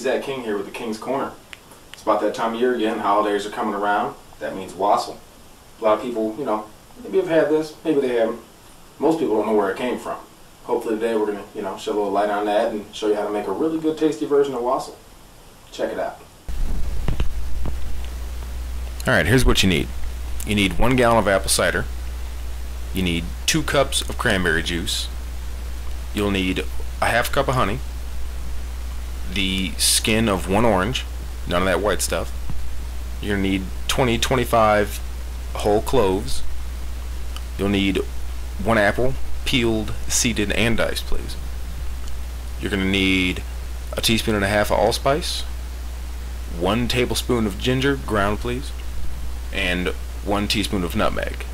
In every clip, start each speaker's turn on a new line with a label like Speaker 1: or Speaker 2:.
Speaker 1: Zach King here with the King's Corner. It's about that time of year again. Holidays are coming around. That means wassail. A lot of people, maybe have had this, maybe they haven't. Most people don't know where it came from. Hopefully today we're going to, shed a little light on that and show you how to make a really good tasty version of wassail. Check it out.
Speaker 2: Alright, here's what you need. You need 1 gallon of apple cider. You need 2 cups of cranberry juice. You'll need a half cup of honey. The skin of 1 orange, none of that white stuff. You're going to need 25 whole cloves. You'll need 1 apple, peeled, seeded, and diced, please. You're going to need a teaspoon and a half of allspice, 1 tablespoon of ginger, ground, please, and 1 teaspoon of nutmeg.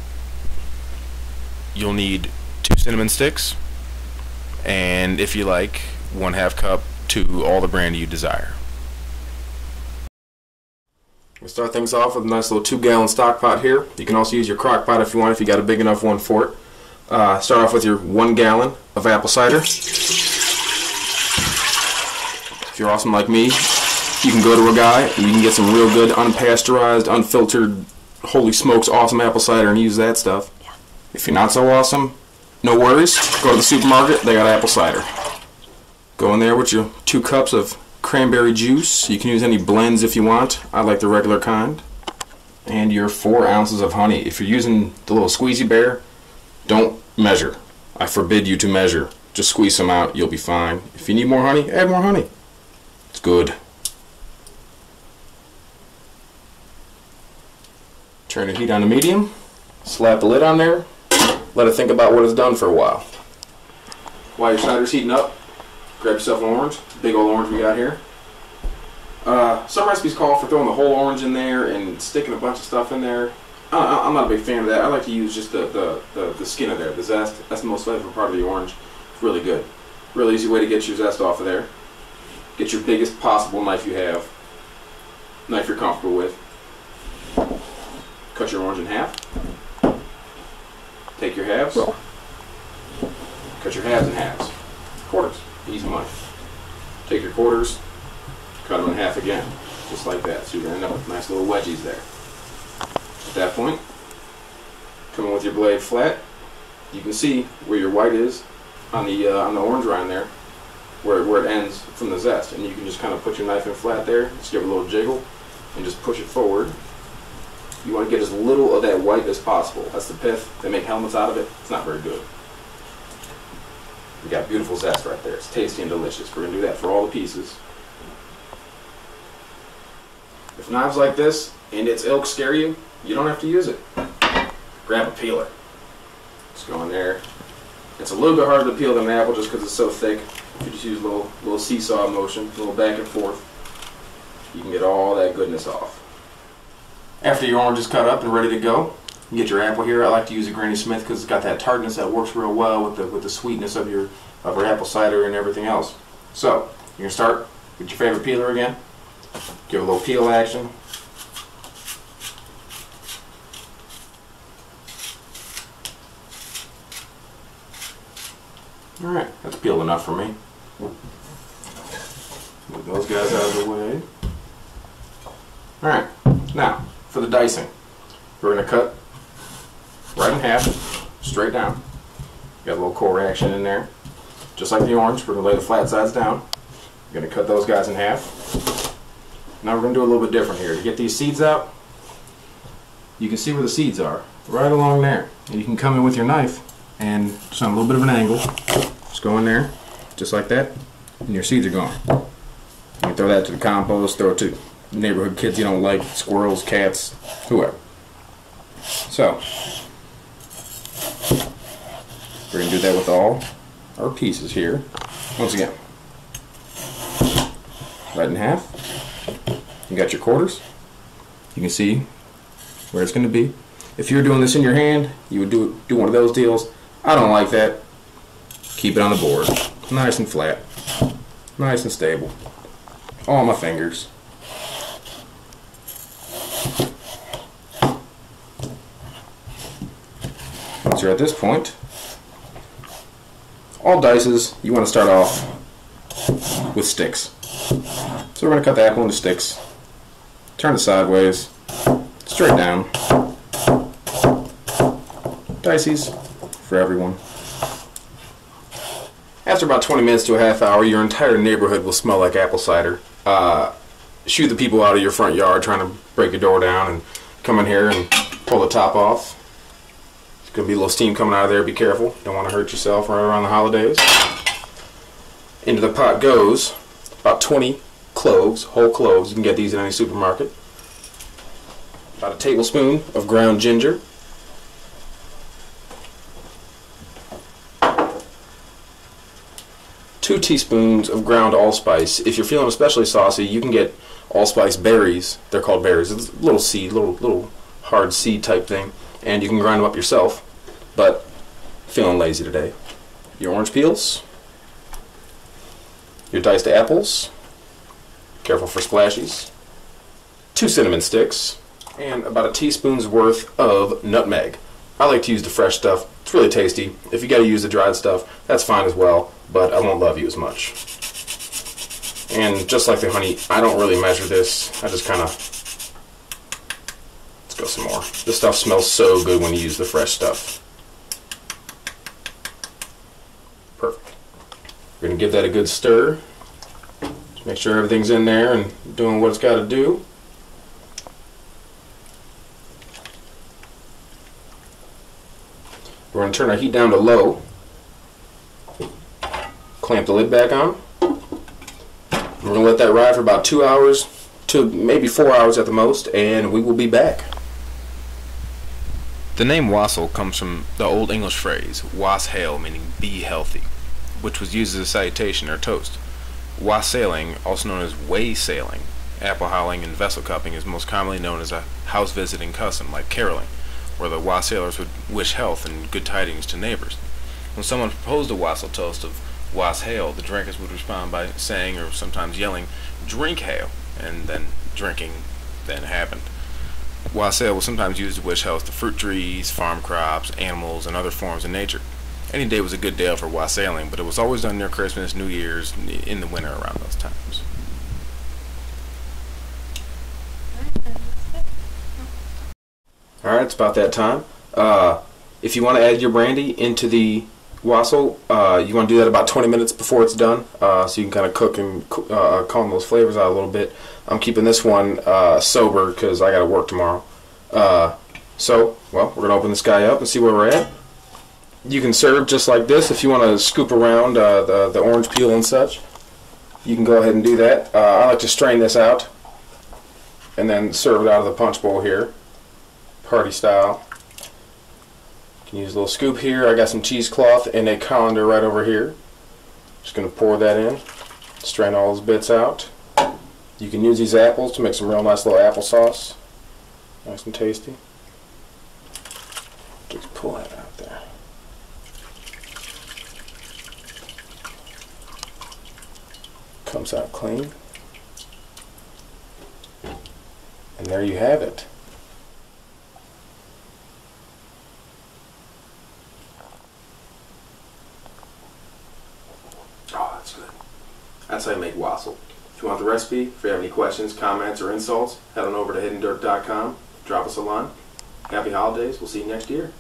Speaker 2: You'll need 2 cinnamon sticks, and if you like, 1/2 cup to all the brandy you desire.
Speaker 1: We'll start things off with a nice little 2-gallon stock pot here. You can also use your crock pot if you want, if you got a big enough one for it. Start off with your 1 gallon of apple cider. If you're awesome like me, you can go to a guy and you can get some real good unpasteurized, unfiltered, holy smokes awesome apple cider and use that stuff. If you're not so awesome, no worries. Go to the supermarket, they got apple cider. Go in there with your 2 cups of cranberry juice. You can use any blends if you want. I like the regular kind. And your 4 ounces of honey. If you're using the little squeezy bear, don't measure. I forbid you to measure. Just squeeze some out, you'll be fine. If you need more honey, add more honey. It's good. Turn the heat on to medium. Slap the lid on there. Let it think about what it's done for a while. While your cider's heating up, grab yourself an orange. Big old orange we got here. Some recipes call for throwing the whole orange in there and sticking a bunch of stuff in there. I'm not a big fan of that. I like to use just the skin of there, the zest. That's the most flavorful part of the orange. It's really good. Really easy way to get your zest off of there. Get your biggest possible knife you have. Knife you're comfortable with. Cut your orange in half. Take your halves. Cut your halves in halves. Quarters. Easy money. Take your quarters. Cut them in half again. Just like that. So you're going to end up with nice little wedgies there. At that point, come in with your blade flat. You can see where your white is on the orange rind there, where it ends from the zest, and you can just kind of put your knife in flat there, just give it a little jiggle, and just push it forward. You want to get as little of that white as possible. That's the pith. They make helmets out of it. It's not very good. We got beautiful zest right there. It's tasty and delicious. We're going to do that for all the pieces. If knives like this and its ilk scare you, you don't have to use it. Grab a peeler. Just go in there. It's a little bit harder to peel than an apple just because it's so thick. You just use a little seesaw motion, a little back and forth. You can get all that goodness off. After your orange is cut up and ready to go, you get your apple here. I like to use a Granny Smith because it's got that tartness that works real well with the sweetness of your apple cider and everything else. So you're gonna start with your favorite peeler again. Give a little peel action. Alright, that's peeled enough for me. Move those guys out of the way. Alright, now for the dicing. We're going to cut right in half, straight down. Got a little core action in there. Just like the orange, we're going to lay the flat sides down. We're going to cut those guys in half. Now we're going to do a little bit different here. To get these seeds out, you can see where the seeds are, right along there. And you can come in with your knife and just on a little bit of an angle, just go in there, just like that, and your seeds are gone. You can throw that to the compost, throw it to neighborhood kids you don't like, squirrels, cats, whoever. So, we're going to do that with all our pieces here. Once again, right in half. You got your quarters. You can see where it's going to be. If you're doing this in your hand, you would do one of those deals. I don't like that. Keep it on the board. Nice and flat. Nice and stable. All my fingers. Once you're at this point, all dices, you want to start off with sticks. So we're going to cut the apple into sticks. Turn it sideways, straight down. Dices for everyone. After about 20 minutes to a half hour, your entire neighborhood will smell like apple cider. Shoo the people out of your front yard trying to break your door down and come in here and pull the top off. There's going to be a little steam coming out of there. Be careful. Don't want to hurt yourself right around the holidays. Into the pot goes about 20 cloves, whole cloves. You can get these in any supermarket. About a tablespoon of ground ginger. Two teaspoons of ground allspice. If you're feeling especially saucy, you can get allspice berries. They're called berries. It's a little seed, little hard seed type thing, and you can grind them up yourself. But feeling lazy today. Your orange peels, your diced apples. Careful for splashies. 2 cinnamon sticks, and about a teaspoon's worth of nutmeg. I like to use the fresh stuff. It's really tasty. If you got to use the dried stuff, that's fine as well, but I won't love you as much. And just like the honey, I don't really measure this. I just kind of... Let's go some more. This stuff smells so good when you use the fresh stuff. Perfect. We're going to give that a good stir. Just make sure everything's in there and doing what it's got to do. We're going to turn our heat down to low. Clamp the lid back on. We're going to let that ride for about 2 hours to maybe 4 hours at the most, and we will be back.
Speaker 2: The name wassail comes from the Old English phrase, wassail, meaning be healthy, which was used as a salutation or toast. Wassailing, also known as waysailing, apple hauling, and vessel cupping, is most commonly known as a house visiting custom, like caroling, where the wassailers would wish health and good tidings to neighbors. When someone proposed a wassail toast of wassail, the drinkers would respond by saying, or sometimes yelling, "Drink hail," and then drinking then happened. Wassail was sometimes used to wish health to fruit trees, farm crops, animals, and other forms of nature. Any day was a good day for wassailing, but it was always done near Christmas, New Year's, in the winter around those times.
Speaker 1: Alright, it's about that time. If you want to add your brandy into the wassail, you want to do that about 20 minutes before it's done, so you can kind of cook and calm those flavors out a little bit. I'm keeping this one sober because I got to work tomorrow. Well, we're going to open this guy up and see where we're at. You can serve just like this if you want to scoop around the orange peel and such. You can go ahead and do that. I like to strain this out and then serve it out of the punch bowl here, party style. You can use a little scoop here. I got some cheesecloth and a colander right over here. Just going to pour that in, strain all those bits out. You can use these apples to make some real nice little applesauce. Nice and tasty. Just pull that out there. Comes out clean. And there you have it. Oh, that's good. That's how you make wassail. If you want the recipe, if you have any questions, comments, or insults, head on over to hiddendirk.com. Drop us a line. Happy holidays. We'll see you next year.